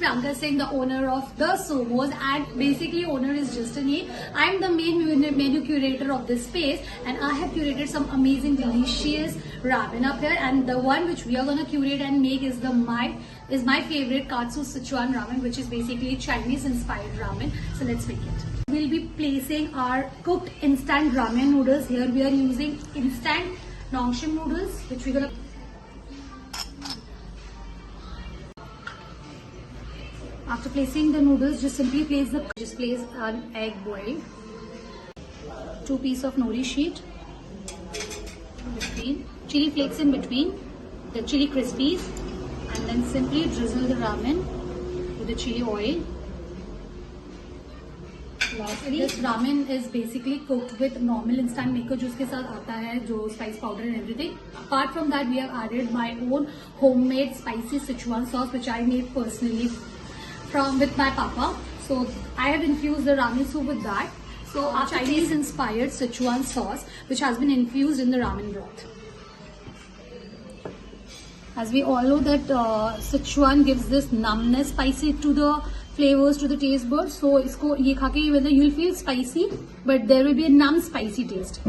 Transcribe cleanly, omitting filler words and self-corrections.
Priyanka Singh, the owner of the Sumos, and basically owner is just a name. I'm the main menu curator of this space, and I have curated some amazing delicious ramen up here, and the one which we are gonna curate and make is my favorite Katsu Sichuan ramen, which is basically Chinese inspired ramen. So let's make it. We'll be placing our cooked instant ramen noodles. Here we are using instant Nongshim noodles, which we're gonna. After placing the noodles, just simply place an egg boiled, 2 pieces of nori sheet between, chili flakes in between, the chili crispies, and then simply drizzle the ramen with the chili oil. Lastly, this ramen is basically cooked with normal instant maker जो उसके साथ आता है, जो spice powder and everything. Apart from that, we have added my own homemade spicy Sichuan sauce, which I made personally with my papa. So I have infused the ramen soup with that. So our Chinese inspired Sichuan sauce, which has been infused in the ramen broth. As we all know that Sichuan gives this numbness, spicy to the flavors, to the taste buds. So isko ye kha ke whether you will feel spicy, but there will be a numb spicy taste.